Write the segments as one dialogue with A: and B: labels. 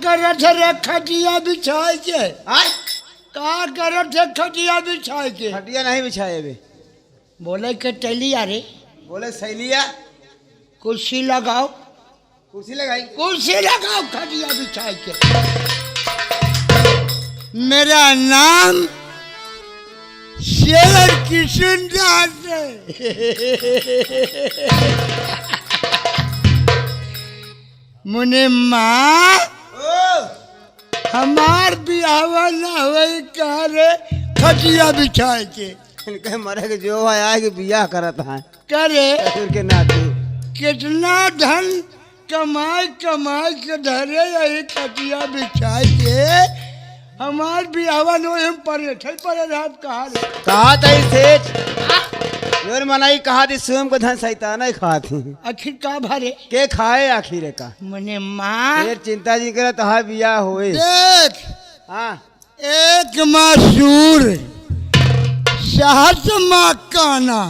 A: करत रे खटिया बिछाए के? का करत रे खटिया बिछाए के?
B: खटिया नहीं बिछाए अभी।
A: बोले के टलिया रे,
B: बोले सैलिया
A: कुर्सी लगाओ।
B: कुर्सी लगाई।
A: कुर्सी लगाओ खटिया बिछाए के। मेरा नाम शेर किशनदास है। मुने माँ हमार बिहावा ना हुई कह रे खटिया बिछाए के।
B: इनके मरे के जो आया कि बियाह करत है
A: करे
B: के नाते।
A: कितना धन कमाई कमाई के धरे यही खटिया बिछाए के हमार बिहावा नो हम परे थे परे रात
B: कहा था सेठ योर मनाई कहा थी स्वयं को धन सैतान ही खा थी।
A: आखिर का भरे
B: के खाए आखिर का
A: मने माँ
B: फिर चिंता जी करे तो बियाह होए।
A: देख
B: हाँ
A: एक मशहूर सहस माँ काना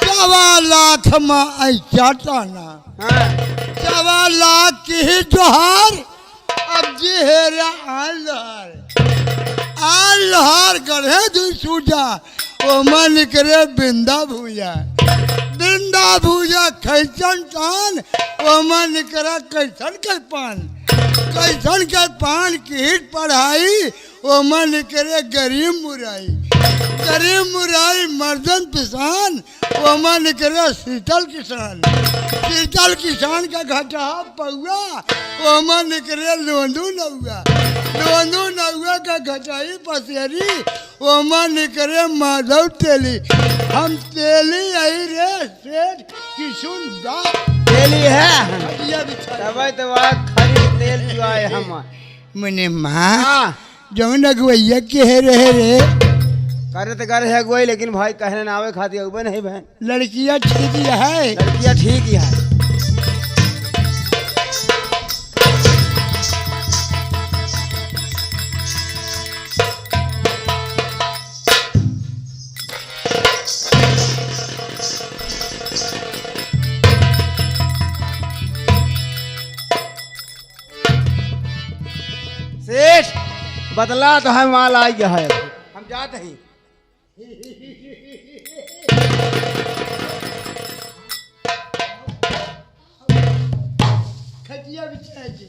A: 1.25 लाख माँ ऐसा ताना।
B: हाँ
A: 1.25 लाख की ही जोहार अब जी हेरा आल्हार गढ़े दू सूजा ओ मन करे बिंदा भूजा कैसन तान ओ मन करे कैसन के पान की हिट पढ़ाई ओ मन करे गरीब मुराई मर्दन पिसान ओ मन करे शीतल किसान का घटा पौआ ओ मन करे लोंदू नौआ का घटाई पसेरी ओ मन करे माधव तेली। हम तेली आई रे सेठ किशनदास
B: तेली है तब तो खरी तेल पिवाए हम।
A: मने माँ जौन अगुवैया के है रहे रे
B: करे तो करे है अगुवाई लेकिन भाई कहने ना आवे खाती अगुवे नहीं बहन।
A: लड़कियाँ ठीक ही है।
B: लड़कियाँ ठीक ही है। सेठ बदला तो है माल आ गया है हम जाते हैं।
A: खटिया बिछाए के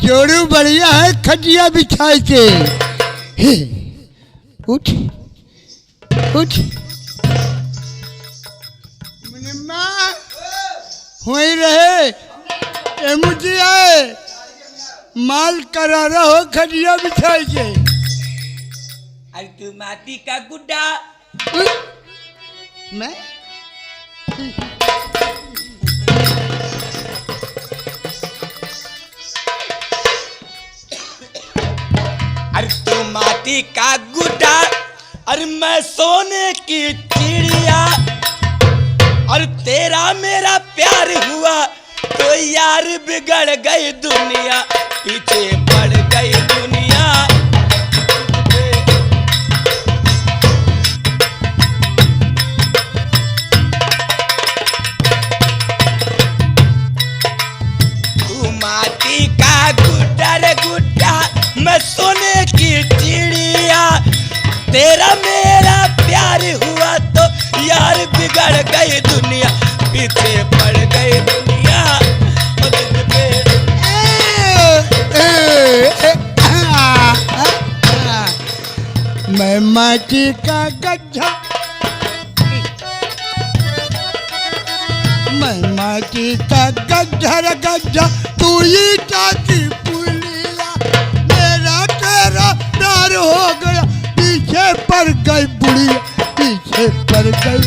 A: जोड़ू बढ़िया है खटिया बिछाए के। उठ वही रहे मुझे आए माल करारा हो खटिया बिछाए के।
C: अरे तू माटी का गुड्डा
A: मैं
C: अरे तू माटी का गुड्डा अरे मैं सोने की चिड़िया और तेरा मेरा प्यार हुआ तो यार बिगड़ गई दुनिया पीछे पड़ गई दुनिया। तू माटी का गुड्डा रे गुड्डा मैं सोने की चिड़िया तेरा मेरा प्यार हुआ तो यार बिगड़ गई दुनिया पीछे पड़ गई दुनिया।
A: मैं माटी का गड्ढा मैं माटी का गड्ढा तू ईटा की पुलिया मेरा तेरा प्यार हो गया पीछे पड़ गई बुढ़िया पीछे पड़ गई।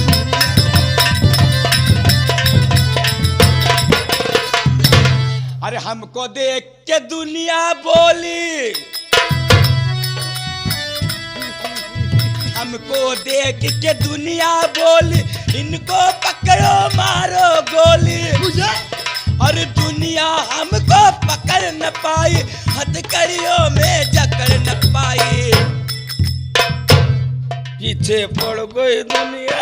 C: अरे हमको देख के दुनिया बोली हमको देख के दुनिया बोली, इनको पकड़ो मारो गोली।
A: मुझे
C: और दुनिया हमको पकड़ न पाई, हथकड़ियों में जकड़ न पाई। पीछे पड़ गई दुनिया।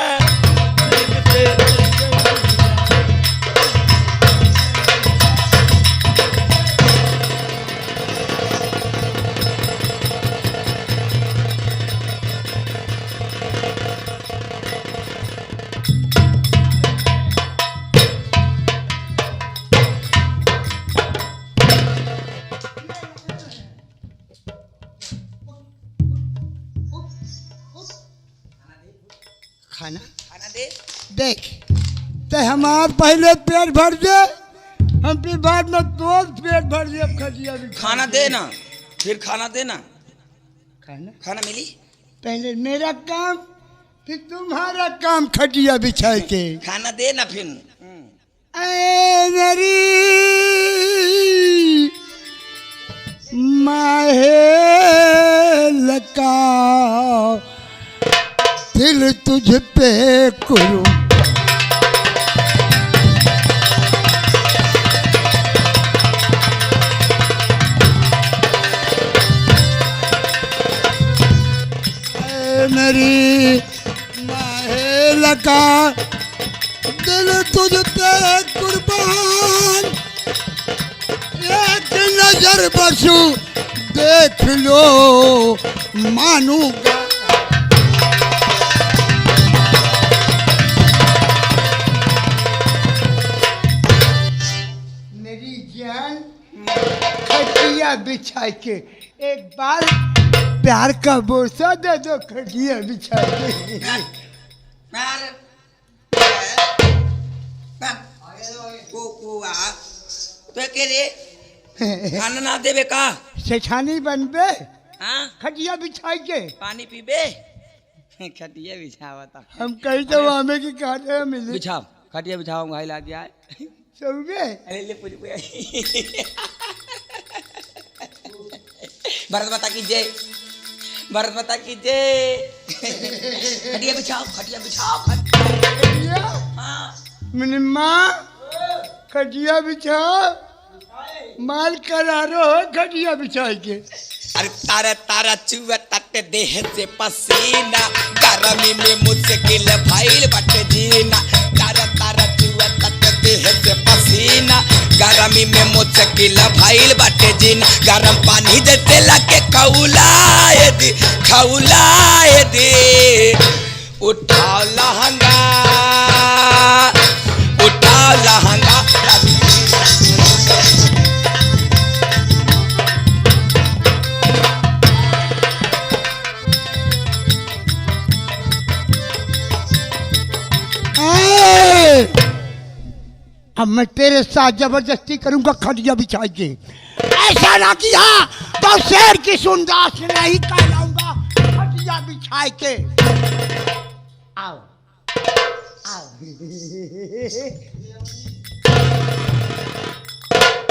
A: खाना
C: खाना दे।
A: देख ते हमार पहले पेट भर दे, हम फिर बाद में तो पेट भर दे। अब खटिया भी
C: खाना दे ना, फिर खाना देना।
A: खाना
C: खाना मिली?
A: पहले मेरा काम फिर तुम्हारा काम खटिया बिछाए के।
C: खाना दे ना फिर।
A: ऐ मेरी माहे लगा दिल तुझ पे करूं। ऐ मेरी माहे लगा दिल तुझ पे कुर्बान, एक नजर बसू देख लो मानूंगा। मेरी जान खटिया बिछा के एक बार प्यार का बोसा दे दो, खटिया बिछा के।
C: खाना ना देवे का?
A: सेठानी बनबे
C: हाँ?
A: खटिया बिछा के।
C: पानी पीबे? खटिया बिछावा था।
A: हम कहीं तो हमें की काटे मिले
C: बिछाओ, खटिया बिछाओ, भाई ला दिया है।
A: सोगे।
C: अरे ले पूछ भारत माता की जय, भारत माता की जय। खटिया बिछाओ, खटिया बिछाओ,
A: खटिया
C: हाँ।
A: मेरी माँ खटिया बिछा, माल करारो हो खटिया बिछा के।
C: अरे तारा तारा चुआ तट देह से पसीना, गर्मी में मुश्किल भइल बट जीना। तारा तारा चुआ तट देह से पसीना, गर्मी में मुश्किल भइल बट जीना। गरम पानी देते लगे खौलाए दे, खौलाए दे। उठाओ लहंगा, उठाओ लहंगा।
A: अब मैं तेरे साथ जबरदस्ती करूंगा खटिया बिछा के। ऐसा ना किया तो शेर की सुंदास नहीं कहलाऊंगा। खटिया बिछा के आओ आओ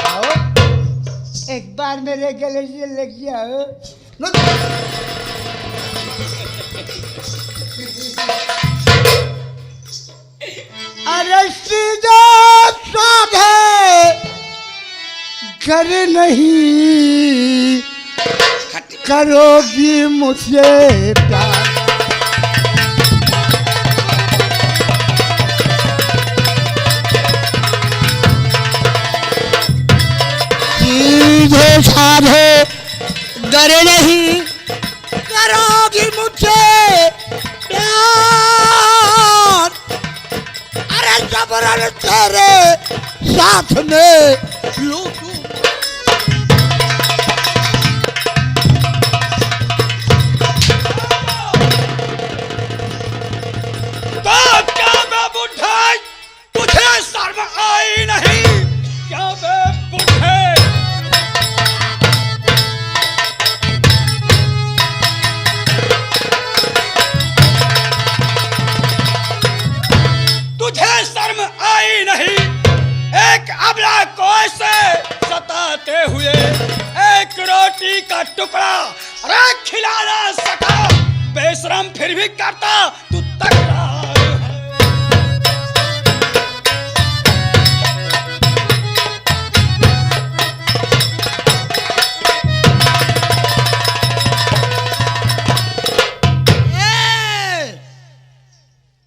A: आओ, एक बार मेरे गले से लग जाओ। अरे सीधा साधे घर नहीं करोगी मुझसे प्यार। सीधे साधे घर नहीं करोगी मुझसे प्यार। अरे जबरन तेरे साथ में लूटूं।
C: तो क्या मैं बुढ़ा, तुझे शर्म आई नहीं? क्या मैं बुढ़े? तुझे शर्म आई नहीं? एक अबला को परिश्रम फिर भी करता तू तकरार है।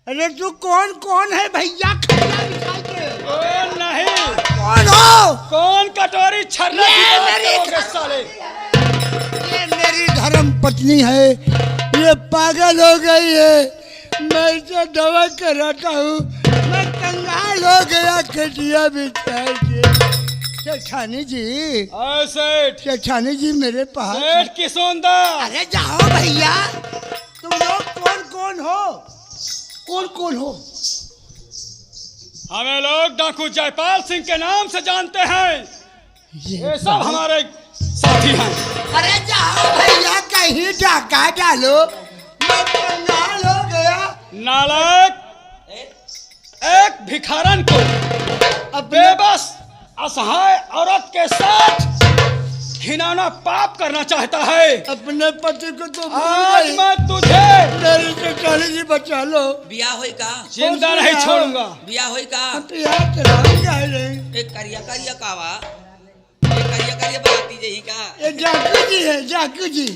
A: अरे तू कौन कौन है भैया खटिया बिछा के?
C: ओ नहीं,
A: कौन हो?
C: कौन कटोरी छर्रा की
A: ये
C: बात
A: मेरी
C: करोगे साले?
A: ये मेरी धर्म पत्नी है, ये पागल हो गई है। मैं इसे दवा कराता हूँ, मैं कंगाल हो गया खटिया बिछा के। सेठानी जी,
C: सेठ
A: सेठानी जी मेरे पास।
C: सेठ किशोरदास,
A: अरे जाओ भैया, तुम लोग कौन कौन हो? कौन कौन हो?
C: हमें लोग डाकू जयपाल सिंह के नाम से जानते हैं। ये सब हमारे साथी हैं।
A: अरे जाओ भैया, कहीं डाका डालो, मैं कंगाल हो गया।
C: नालायक, एक भिखारन को बेबस असहाय औरत के साथ घिनौना पाप करना चाहता है।
A: अपने पति को तो
C: आज मैं तुझे
A: मेरी सेठानी जी बचा लो।
D: बिया होई का?
C: जिंदा नहीं छोड़ूंगा।
D: बिया होई का?
A: तो यार चलाओ क्या है?
D: एक करिया करिया कावा, एक करिया करिया बनाती जही का?
A: ये जाकू जी है, जाकू जी,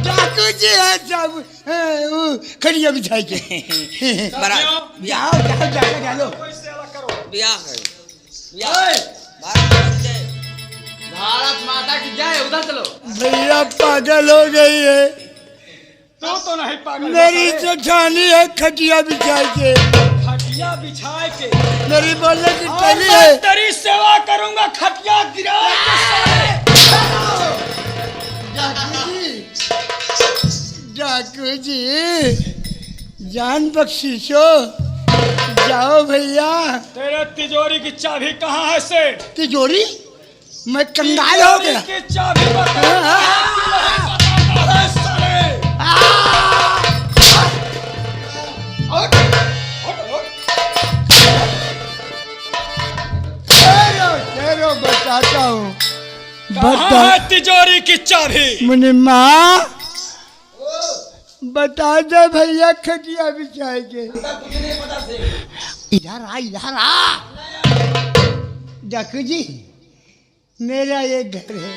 A: जाकू जी है सब। खड़िया बिछाई के
D: बरा
A: जाओ जाओ जाओ डालो।
D: बिया बिया
B: भारत माता की जय। उधर चलो।
A: भैया पागल हो गई है,
C: तू तो नहीं पागल।
A: मेरी सेठानी है खटिया बिछाई के।
C: खटिया बिछाए के
A: मेरी बोलने की
C: और
A: टली
C: मैं
A: है।
C: तेरी सेवा करूंगा खटिया गिरा के साले।
A: डाकू जी, जान बख्शीशो, जाओ भैया।
C: तेरे तिजोरी की चाबी कहाँ है सेठ?
A: तिजोरी? मैं कंगाल हो गया।
C: तिजोरी की चाबी बता। साले।
A: ठहरो, बताता हूँ।
C: कहाँ है तिजोरी की चाबी?
A: मुनि माँ, बता दे भैया खटिया बिछाए के। इधर आ, इधर आ। डाकू जी, मेरा एक घर है,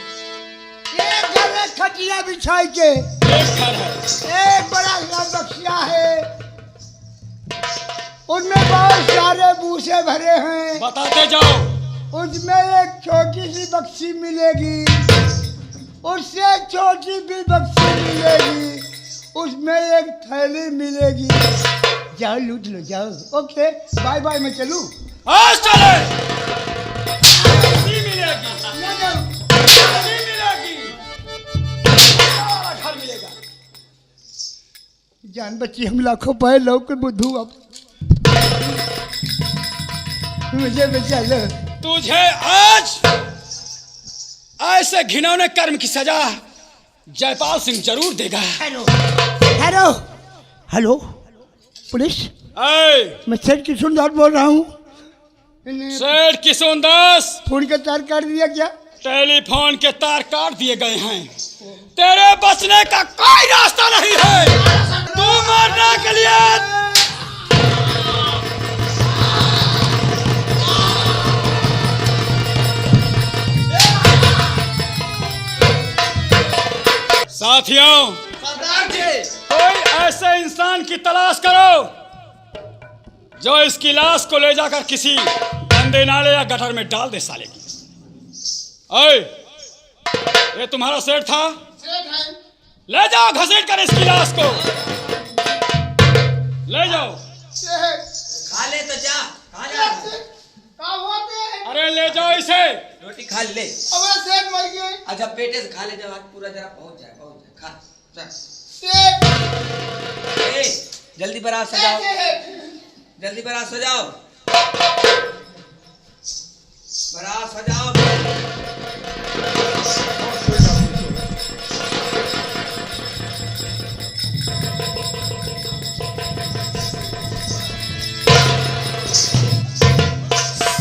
A: एक घर है खटिया बिछाए के।
C: एक घर है,
A: एक बड़ा सा बक्सिया है, उनमें बहुत सारे भूसे भरे हैं।
C: बताते जाओ।
A: उसमें एक छोटी सी बक्सी मिलेगी, उससे छोटी भी बक्सी मिलेगी, उसमें एक थैली मिलेगी। जाओ लूट लो, जाओ। ओके, बाय बाय, मैं चलूं?
C: आज चले। मिलेगी, मिलेगी, घर मिलेगा।
A: जान बच्ची, हम लाखों पाए लो के बुद्धू। अब मुझे बचा लो।
C: तुझे आज ऐसे घिनौने कर्म की सजा जयपाल सिंह जरूर देगा।
A: हेलो हेलो हेलो, पुलिस, मैं सेठ किशोरदास बोल रहा हूँ।
C: सेठ किशोरदास,
A: फोन का तार काट दिया क्या?
C: टेलीफोन के तार काट दिए गए हैं। तेरे बचने का कोई रास्ता नहीं है। तू मरने के लिए साथियों, कोई ऐसे इंसान की तलाश करो जो इसकी लाश को ले जाकर किसी गंदे नाले या गटर में डाल दे साले की। ओए, ये तुम्हारा सेठ था? ले जाओ, घसीट कर इसकी लाश को ले जाओ।
D: खा ले तो जा, खा ले।
C: अरे ले जाओ इसे।
D: रोटी खा ले। अच्छा पेटे से खा ले, जब आज पूरा जरा पहुंच जाए खा जा। ए, जल्दी बारात सजाओ, जल्दी बारात सजाओ, बारात सजाओ।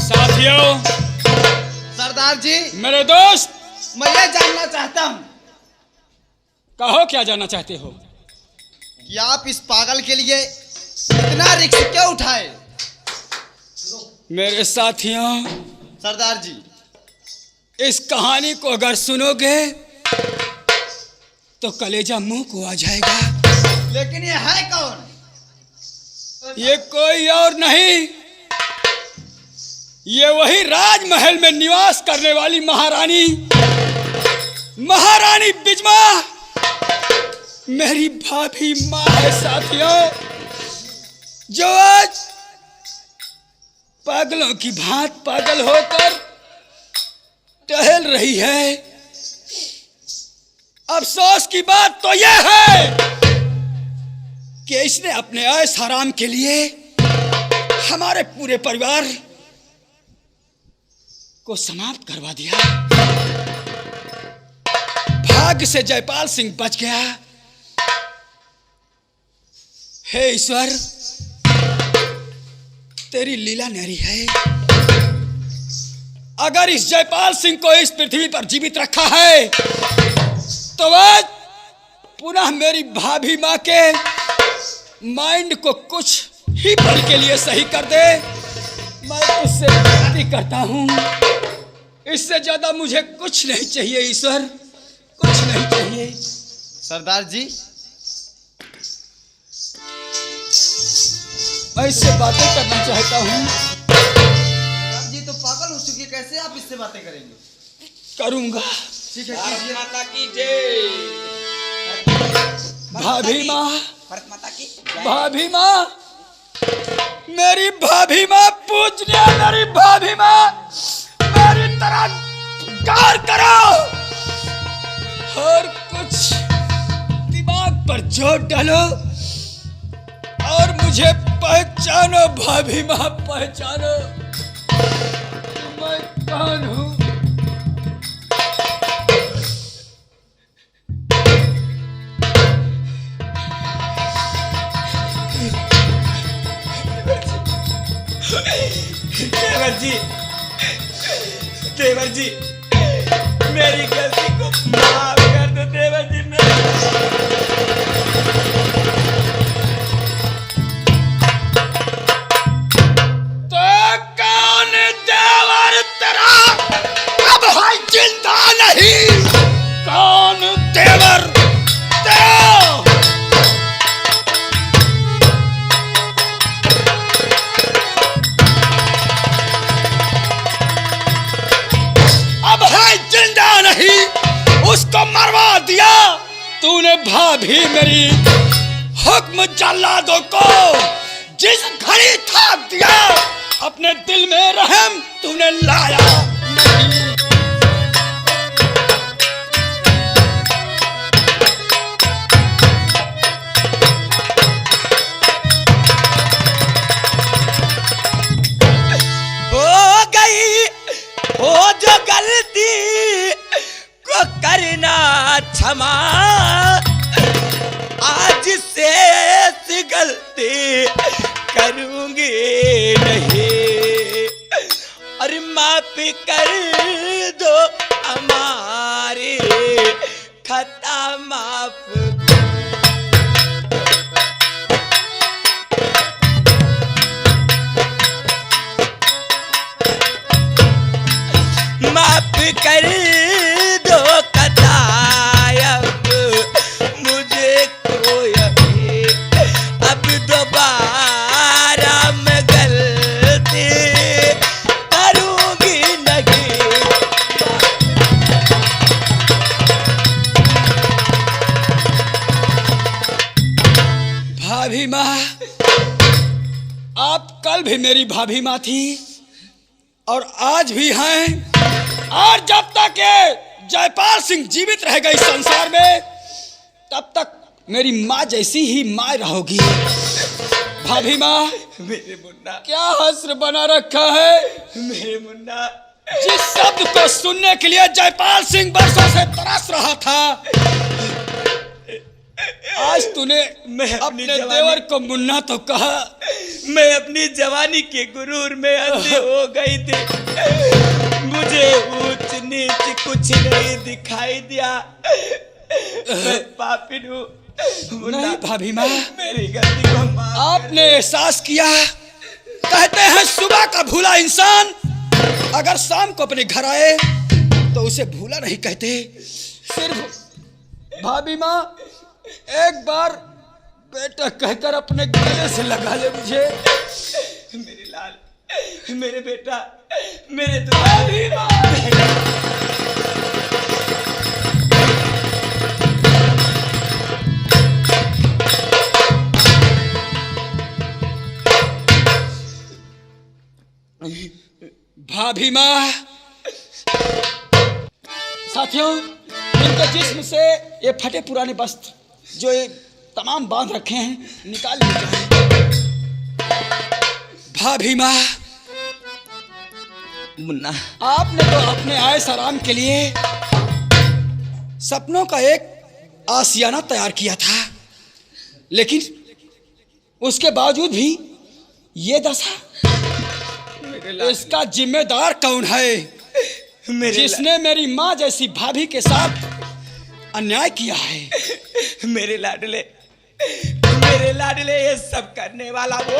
C: साथियों,
B: सरदार जी,
C: मेरे दोस्त,
B: मैं ये जानना चाहता हूँ।
C: कहो क्या जानना चाहते हो?
B: कि आप इस पागल के लिए इतना रिस्क क्यों उठाए?
C: मेरे साथियों,
B: सरदार जी,
C: इस कहानी को अगर सुनोगे तो कलेजा मुंह को आ जाएगा।
B: लेकिन ये है कौन?
C: ये कोई और नहीं, ये वही राजमहल में निवास करने वाली महारानी बिजमा मेरी भाभी माँ है साथियों, जो आज पागलों की भांत पागल होकर टहल रही है। अफसोस की बात तो यह है कि इसने अपने ऐश हराम के लिए हमारे पूरे परिवार को समाप्त करवा दिया। भाग्य से जयपाल सिंह बच गया। हे ईश्वर, तेरी लीला न्यारी है। अगर इस जयपाल सिंह को इस पृथ्वी पर जीवित रखा है तो आज पुनः मेरी भाभी माँ के माइंड को कुछ ही पल के लिए सही कर दे। मैं तुझसे विनती करता हूँ, इससे ज्यादा मुझे कुछ नहीं चाहिए ईश्वर, कुछ नहीं चाहिए।
B: सरदार जी,
C: मैं इससे बातें करना चाहता हूँ।
B: सरदार जी तो पागल हो चुकी है, कैसे आप इससे बातें करेंगे?
C: करूँगा।
B: ठीक है,
D: भारत
B: कीजिए।
D: माता की जय।
C: भाभी माँ,
D: भारत माता की जय।
C: भाभी माँ, मेरी भाभी माँ पूजनीय, मेरी भाभी माँ मेरी तरह गौर करो और कुछ दिमाग पर जोर डालो और मुझे पहचानो भाभी माँ, पहचानो मैं कौन हूँ।
D: देवर जी, मेरी गलती को माफ कर दो देवर जी।
C: तो कौन देवर तेरा अब है जिंदा नहीं? कौन देवर तेरा? उसको मरवा दिया तूने भाभी मेरी। हुक्म जल्लादों को जिस घड़ी थाप दिया, अपने दिल में रहम तूने लाया नहीं।
D: हो गई हो जो गलती को करना क्षमा, आज से गलती करूंगी नहीं। और माफ कर दो हमारी खता, माफ माफ कर दो कतायब मुझे कोई अब दोबारा मैं गलती करूंगी नहीं।
C: भाभी माँ, आप कल भी मेरी भाभी माँ थी और आज भी हैं, और जब तक ये जयपाल सिंह जीवित रहेगा इस संसार में तब तक मेरी माँ जैसी ही माँ रहोगी। भाभी माँ,
D: मेरे मुन्ना,
C: क्या हस्र बना रखा है।
D: मेरे मुन्ना,
C: जिस शब्द को सुनने के लिए जयपाल सिंह बरसों से तरस रहा था, आज तूने अपने देवर को मुन्ना तो कहा।
D: मैं अपनी जवानी के गुरूर में अंधी हो गई थी। मुझे ऊंच नीच कुछ नहीं दिखाई दिया। मैं पापिन हूँ,
C: नहीं भाभी माँ,
D: मेरी गलती को माफ
C: आपने एहसास किया। कहते हैं सुबह का भूला इंसान अगर शाम को अपने घर आए तो उसे भूला नहीं कहते। सिर्फ भाभी माँ एक बार बेटा कहकर अपने गले से लगा ले मुझे।
D: मेरे लाल, मेरे बेटा, मेरे भाभी माँ।
C: भाभी माँ, साथियों, इनके जिस्म से ये फटे पुराने वस्त्र जो ये तमाम बांध रखे हैं निकाल लिए जाएं। भाभी माँ,
D: मुन्ना,
C: आपने तो अपने आयश आराम के लिए सपनों का एक आशियाना तैयार किया था, लेकिन उसके बावजूद भी ये दशा। इसका जिम्मेदार कौन है जिसने मेरी माँ जैसी भाभी के साथ अन्याय किया है?
D: मेरे लाडले, ये सब करने वाला वो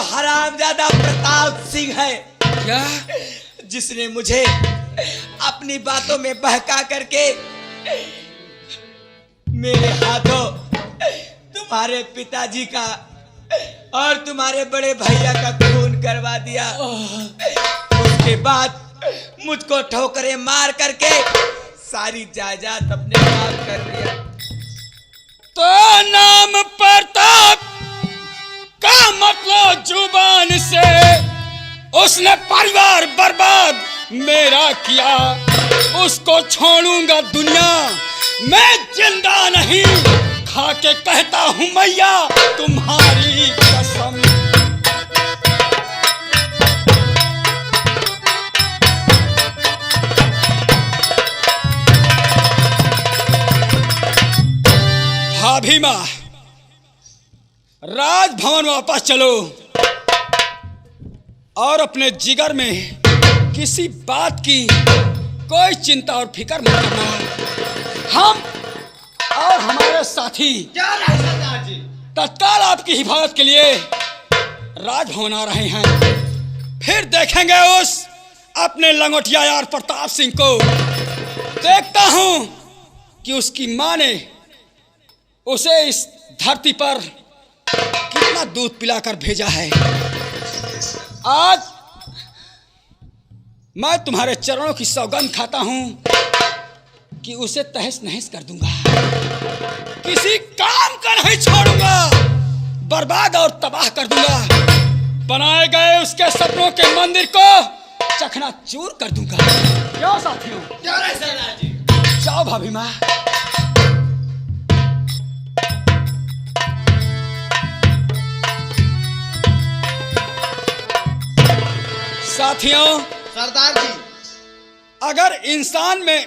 D: हरामजादा प्रताप सिंह है।
C: क्या?
D: जिसने मुझे अपनी बातों में बहका करके मेरे हाथों तुम्हारे पिताजी का और तुम्हारे बड़े भैया का खून करवा दिया। उसके बाद मुझको ठोकरें मार करके सारी जायदाद अपने नाम कर दिया।
C: तो नाम प्रताप का मतलब जुबान से उसने परिवार बर्बाद मेरा किया। उसको छोड़ूंगा दुनिया मैं जिंदा नहीं, खा के कहता हूं मैया तुम्हारी कसम। भाभी माँ, राजभवन वापस चलो और अपने जिगर में किसी बात की कोई चिंता और फिक्र मत करना। हम और हमारे साथी तत्काल आपकी हिफाजत के लिए राजभवन आ रहे हैं। फिर देखेंगे उस अपने लंगोटिया यार प्रताप सिंह को। देखता हूं कि उसकी मां ने उसे इस धरती पर कितना दूध पिलाकर भेजा है। आज मैं तुम्हारे चरणों की सौगंध खाता हूं कि उसे तहस नहस कर दूंगा, किसी काम का नहीं छोड़ूंगा, बर्बाद और तबाह कर दूंगा। बनाए गए उसके सपनों के मंदिर को चकनाचूर कर दूंगा। क्यों साथियों? जाओ भाभी माँ। साथियों,
B: सरदार जी,
C: अगर इंसान में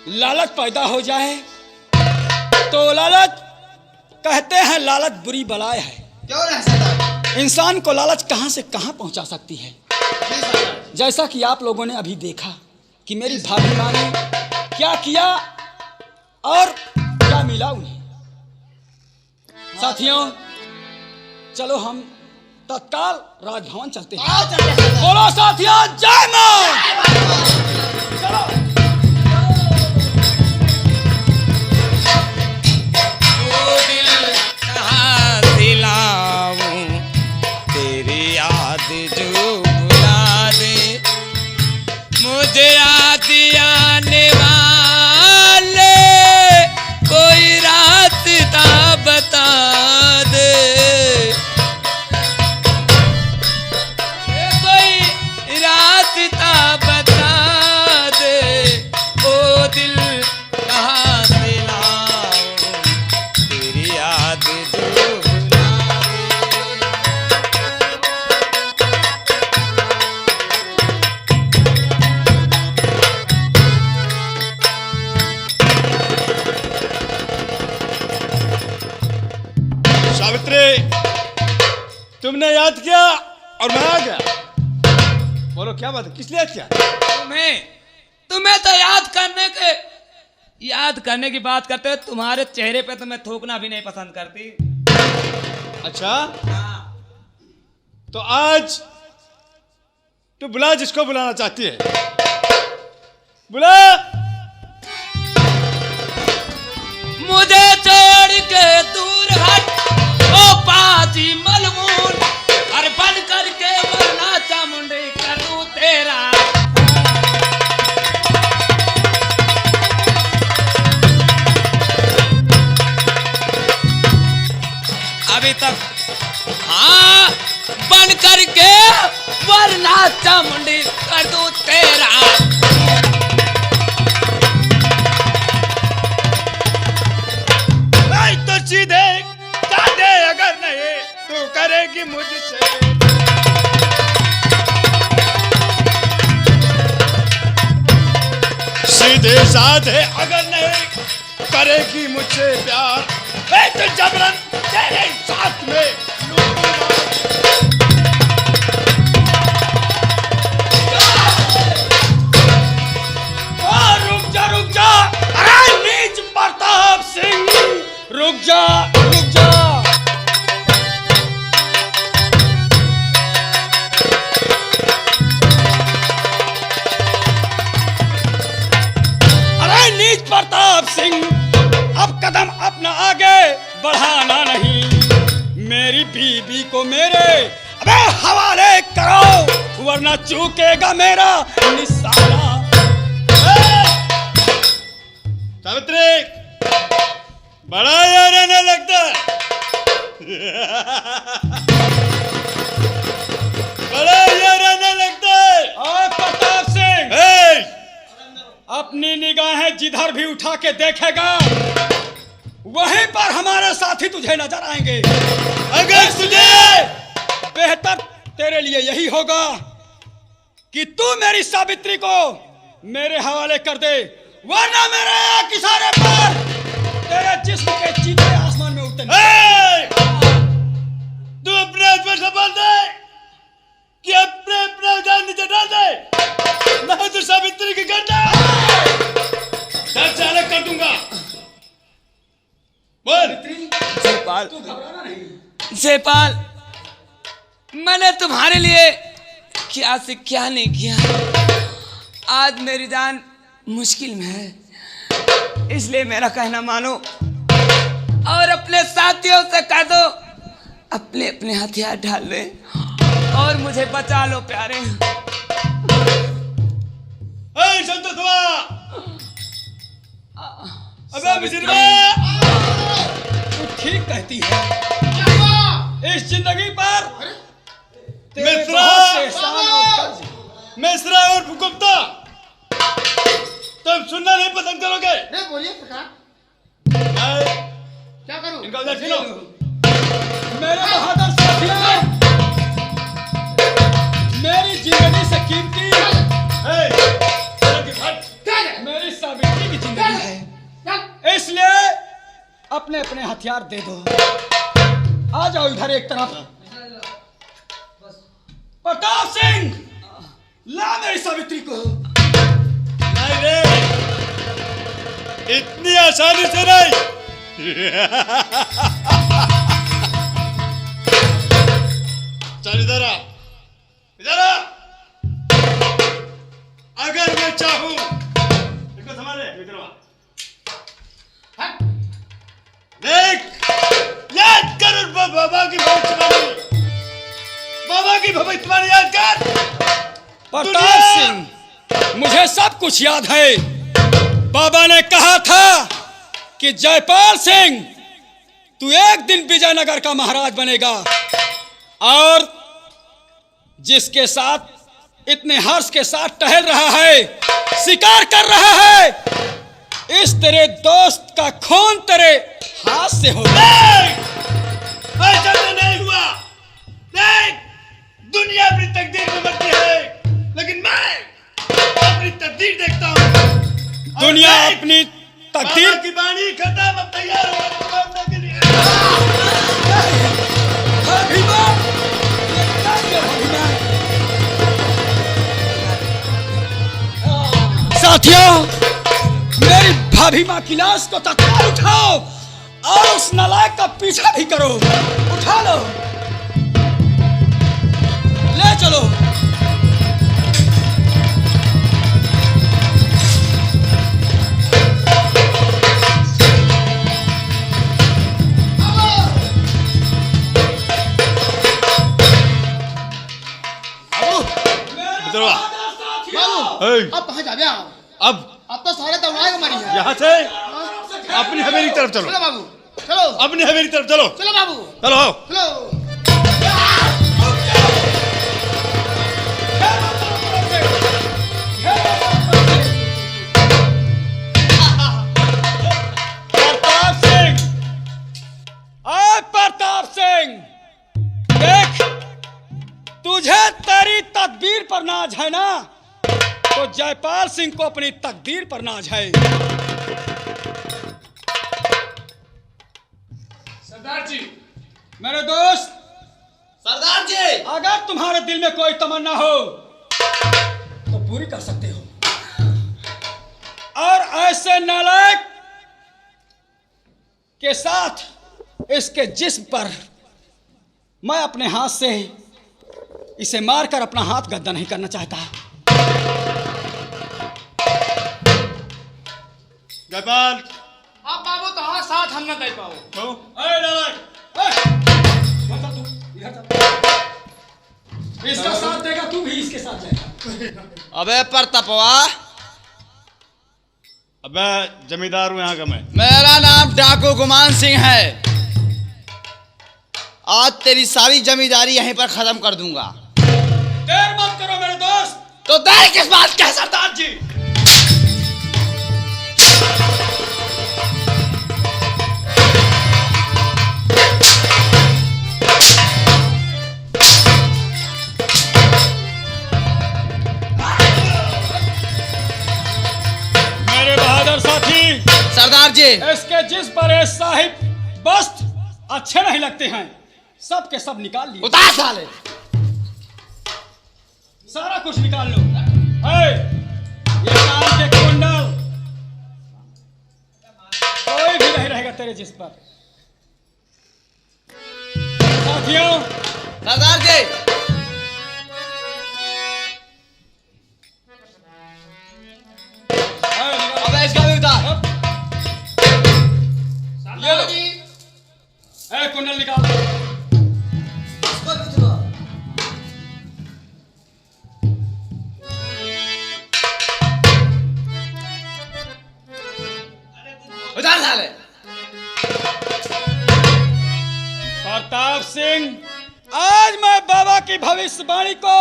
C: लालच पैदा हो जाए तो लालच, कहते हैं लालच बुरी बलाय है।
B: क्यों नहीं सरदार?
C: इंसान को लालच कहां से कहां पहुंचा सकती है। जैसा कि आप लोगों ने अभी देखा कि मेरी भाभी माँ ने क्या किया और क्या मिला उन्हें। साथियों, चलो हम तत्काल राजभवन चलते हैं। बोलो साथियों, जय मां। चलो।
D: वो दिल कहाँ दिलाऊं, तेरी याद जो बुला दे, मुझे याद आने वाले कोई रास्ता बता दे।
B: तुमने याद किया और मैं आ गया। बोलो क्या बात है, किस लिए याद किया?
D: तुम्हें तो याद करने के
C: याद करने की बात करते हो, तुम्हारे चेहरे पे तो मैं थूकना भी नहीं पसंद करती।
E: अच्छा, तो आज तू बुला जिसको बुलाना चाहती है, बुला।
C: मुझे छोड़ के दूर हट ओ पाजी मलमून, हर बन करके मरना चामुंडे करूं तेरा। अभी तक हाँ बन करके वरना चामुंडी कर दूं तेरा।
E: नहीं तो सीधे साधे अगर नहीं तू करेगी मुझसे। सीधे साधे अगर नहीं करेगी मुझसे प्यार, मैं तो जबरन तेरे साथ में लूटूंगा। रुक जा, अरे नीच प्रताप सिंह, रुक जा, रुक जा। अरे नीच प्रताप सिंह, अब कदम अपना आगे बढ़ाना नहीं। मेरी बीबी को मेरे अबे हवाले करो, वरना चूकेगा मेरा निशाना। सावित्री, बड़ा यार रहने लगता है। बड़ा यार रहने लगता है। और प्रताप सिंह, अपनी निगाहें जिधर भी उठा के देखेगा वहीं पर हमारे साथी तुझे नजर आएंगे। अगर तुझे बेहतर तेरे लिए यही होगा कि तू मेरी सावित्री को मेरे हवाले कर दे, वरना मेरे एक इशारे पर तेरे जिस्म के चीते आसमान में उड़ते हैं। तू अपने हाथ में संभाल दे कि अपने जान नीचे डाल दे, मैं तो सावित्री की गर्दन दर से अलग कर दूंगा। बोल।
C: जयपाल, जयपाल, मैंने तुम्हारे लिए क्या से क्या नहीं किया। आज मेरी जान मुश्किल में है, इसलिए मेरा कहना मानो और अपने साथियों से कह दो अपने अपने हथियार ढाल ले और मुझे बचा लो प्यारे।
E: अबे तू ठीक कहती है। इस जिंदगी पर मिश्रा और भूकंपता तुम सुनना नहीं पसंद करोगे।
A: बोलिए सरकार, क्या करूं?
E: इनका उधर सुनो। मेरे बहादुर साथियों, मेरी जिंदगी से कीमती मेरी सावित्री की जिंदगी है, इसलिए अपने अपने हथियार दे दो। आ जाओ इधर एक तरफ। प्रताप सिंह, ला मेरी सावित्री को। नहीं रे, इतनी आसानी से नहीं। चल इधर आ, इधर आ। अगर मैं चाहूं, इसको संभाल ले, इधर आ। देख, याद कर बाबा की भविष्यवाणी, बाबा की भविष्यवाणी याद कर। प्रताप सिंह, मुझे सब कुछ याद है। बाबा ने कहा था कि जयपाल सिंह तू एक दिन विजयनगर का महाराज बनेगा, और जिसके साथ इतने हर्ष के साथ टहल रहा है, शिकार कर रहा है, इस तेरे दोस्त का खून तेरे हाथ से हो। ऐसा तो नहीं हुआ। देख, दुनिया अपनी तकदीर में मरती है, लेकिन मैं अपनी तकदीर देखता हूँ। दुनिया अपनी तकदीर की बाणी खत्म, अब तैयार हो के लिए। साथियों, मेरी अभी माँ की लाश को तत्काल उठाओ और उस नालायक का पीछा भी करो। उठा लो, ले चलो।
F: अब कहाँ जा रहे हो? अब तो सारे दौड़ाए हमारी है।
E: यहाँ से अपनी हवेली तरफ चलो।
F: चलो बाबू, चलो।
E: अपनी हवेली तरफ चलो।
F: चलो बाबू,
E: चलो आओ।
F: चलो।
E: प्रताप सिंह, आए प्रताप सिंह, देख तुझे तेरी तदबीर पर नाज है ना, तो जयपाल सिंह को अपनी तकदीर पर नाज है।
F: सरदार जी,
E: मेरे दोस्त,
B: सरदार जी,
E: अगर तुम्हारे दिल में कोई तमन्ना हो तो पूरी कर सकते हो, और ऐसे नालायक के साथ इसके जिस्म पर मैं अपने हाथ से इसे मारकर अपना हाथ गद्दा नहीं करना चाहता। जयपाल,
F: अब बाबू तो हाँ साथ हम न दे पाओ।
E: तो इसका साथ देगा, तू भी इसके साथ जाएगा।
B: अबे प्रतापवा,
E: अबे जमींदार हूं यहाँ का मैं।
B: मेरा नाम डाकू गुमान सिंह है। आज तेरी सारी जमींदारी यहीं पर खत्म कर दूंगा।
E: देर मत करो मेरे दोस्त।
B: तो देर किस बात का सरदार जी?
E: मेरे बहादुर साथी,
B: सरदार जी,
E: इसके जिस पर ये साहिब वस्त्र अच्छे नहीं लगते हैं, सब के सब निकाल लिए।
B: उतार साले।
E: सारा कुछ निकाल लो। ये कान के कुंडल, कोई भी नहीं रहेगा तेरे जिस पर। साथियों,
B: सरदार जी, अबे इसका भी उतार।
E: ये लो। कुंडल निकाल।
B: उतार साले।
E: प्रताप सिंह, आज मैं बाबा की भविष्यवाणी को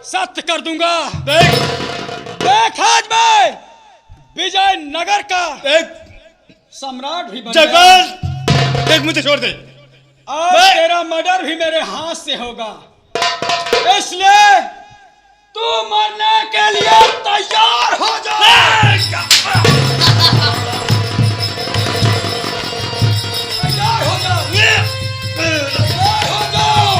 E: सत्य कर दूंगा। देख आज मैं विजयनगर का सम्राट भी बन गया। देख मुझे छोड़ दे।
C: और तेरा मर्डर भी मेरे हाथ से होगा, इसलिए तू मरने के लिए तैयार हो जा। तैयार हो जा, तैयार हो जाओ।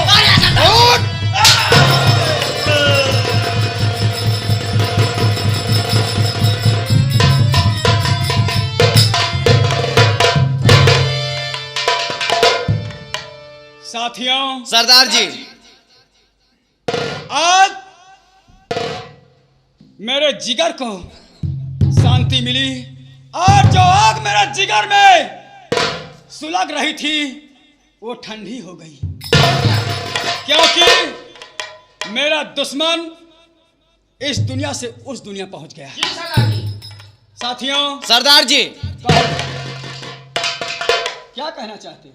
C: साथियों,
B: सरदार जी,
C: आज मेरे जिगर को शांति मिली और जो आग मेरे जिगर में सुलग रही थी वो ठंडी हो गई, क्योंकि मेरा दुश्मन इस दुनिया से उस दुनिया पहुंच गया। साथियों,
B: सरदार जी,
C: क्या कहना चाहते हो?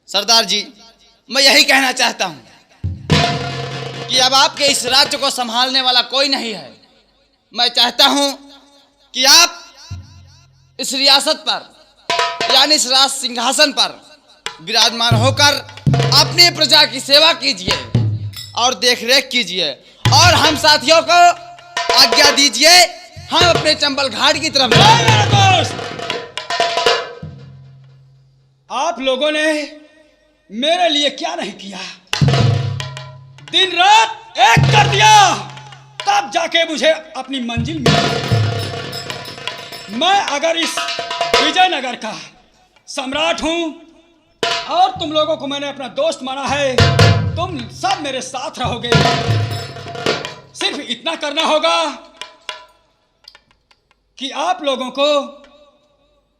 B: सरदार जी, मैं यही कहना चाहता हूं कि अब आपके इस राज्य को संभालने वाला कोई नहीं है। मैं चाहता हूं कि आप इस रियासत पर यानी इस राज सिंहासन पर विराजमान होकर अपनी प्रजा की सेवा कीजिए और देखरेख कीजिए, और हम साथियों को आज्ञा दीजिए, हम अपने चंबल घाट की तरफ
C: नहीं मेरे दोस्त, आप लोगों ने मेरे लिए क्या नहीं किया, दिन रात एक कर दिया, तब जाके मुझे अपनी मंजिल मिली।
E: मैं अगर इस विजयनगर का सम्राट हूं और तुम लोगों को मैंने अपना दोस्त माना है, तुम सब मेरे साथ रहोगे। सिर्फ इतना करना होगा कि आप लोगों को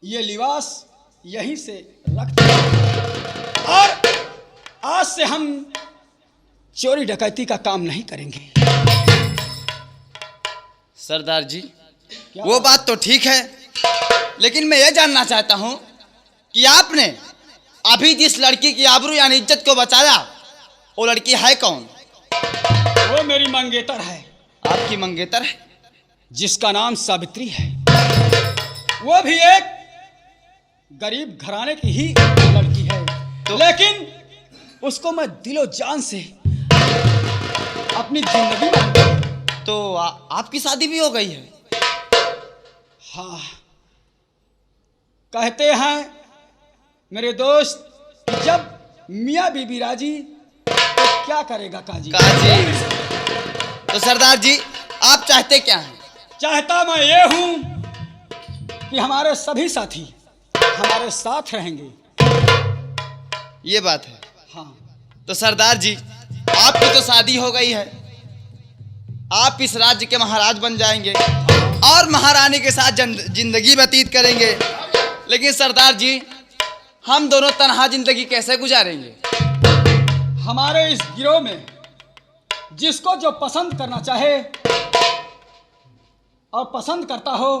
E: ये लिबास यहीं से रख दें और आज से हम चोरी डकैती का काम नहीं करेंगे।
B: सरदार जी, वो बात तो ठीक है, लेकिन मैं ये जानना चाहता हूं कि आपने अभी जिस लड़की की आबरू यानी इज्जत को बचाया, वो लड़की है कौन?
E: वो मेरी मंगेतर है।
B: आपकी मंगेतर है?
E: जिसका नाम सावित्री है। वो भी एक गरीब घराने की ही लड़की है, लेकिन उसको मैं दिलो जान से अपनी जिंदगी में।
B: तो आपकी शादी भी हो गई है?
E: हाँ, कहते हैं मेरे दोस्त, जब मियाँ बीबी राजी तो क्या करेगा काजी।
B: तो सरदार जी, आप चाहते क्या हैं?
E: चाहता मैं ये हूं कि हमारे सभी साथी हमारे साथ रहेंगे।
B: ये बात है।
E: हाँ,
B: तो सरदार जी, आपकी तो शादी हो गई है, आप इस राज्य के महाराज बन जाएंगे और महारानी के साथ जिंदगी व्यतीत करेंगे। लेकिन सरदार जी, हम दोनों तन्हा जिंदगी कैसे गुजारेंगे?
E: हमारे इस गिरोह में जिसको जो पसंद करना चाहे और पसंद करता हो,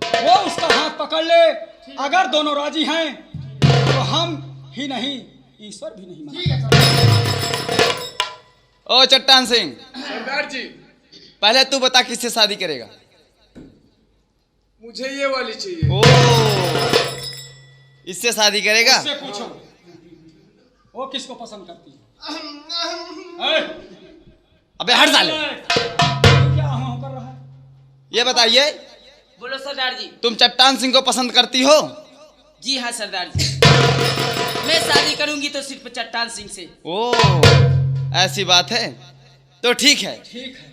E: वो उसका हाथ पकड़ ले। अगर दोनों राजी हैं तो हम ही नहीं, ईश्वर भी नहीं मानेगा।
B: ओ चट्टान सिंह,
F: सरदार जी,
B: पहले तू बता किससे शादी करेगा?
F: मुझे ये वाली चाहिए।
B: ओ, इससे शादी करेगा?
E: उससे पूछो वो किसको पसंद करती है।
B: अबे हट साले,
E: क्या हम कर रहा है?
B: ये बताइए,
D: बोलो सरदार जी।
B: तुम चट्टान सिंह को पसंद करती हो?
D: जी हाँ सरदार जी, मैं शादी करूंगी तो सिर्फ चट्टान सिंह से।
B: ओ, ऐसी बात है तो ठीक है,
E: ठीक है,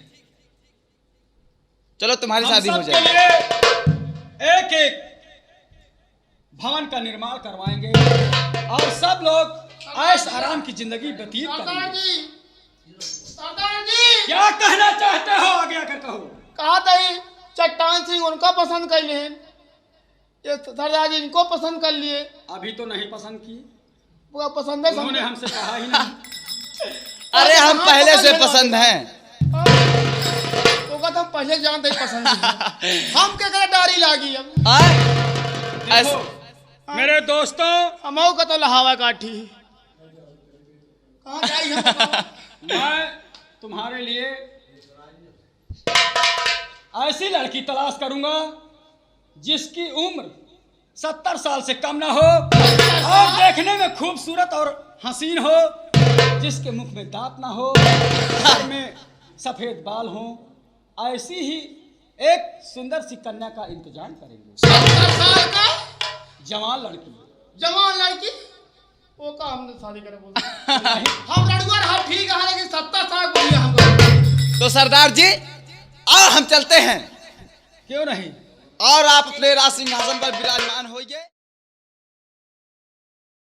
B: चलो तुम्हारी
E: हम
B: शादी हो
E: सबके
B: जाएगी।
E: लिए एक एक भवन का निर्माण करवाएंगे और सब लोग ऐश आराम की जिंदगी व्यतीत करेंगे।
F: सरदार जी,
E: क्या कहना चाहते हो, आगे आकर कहो।
F: कहा था ये चट्टान सिंह उनको पसंद कर लिए, ये सरदार जी इनको पसंद कर लिए।
E: अभी तो नहीं पसंद की,
F: वो पसंद है
E: उन्होंने हमसे कहा ही नहीं।
B: अरे हम पहले से पसंद हैं।
F: वो कहता हम पहले जानते ही पसंद है। हम क्या करे डारी लागी अब।
E: देखो, मेरे दोस्तों,
F: हमऊ का तो लहावा काठी। कहाँ जाई हम बताओ?
E: मैं तुम्हारे लिए ऐसी लड़की तलाश करूंगा जिसकी उम्र 70 साल से कम ना हो और देखने में खूबसूरत और हसीन हो, जिसके मुख में दांत ना हो, सर में सफेद बाल हो। ऐसी ही एक सुंदर सी कन्या का इंतजाम करेंगे।
F: 70 साल का
E: जवान लड़की।
F: जवान लड़की, वो का हमने शादी करे बोल। हम लड़ुआ हम ठीक है, लेकिन 70 साल बुढ़िया हमको।
B: तो सरदार जी, और हम चलते हैं।
E: क्यों नहीं?
B: और आप अपने राज सिंहासन पर विराजमान होइए।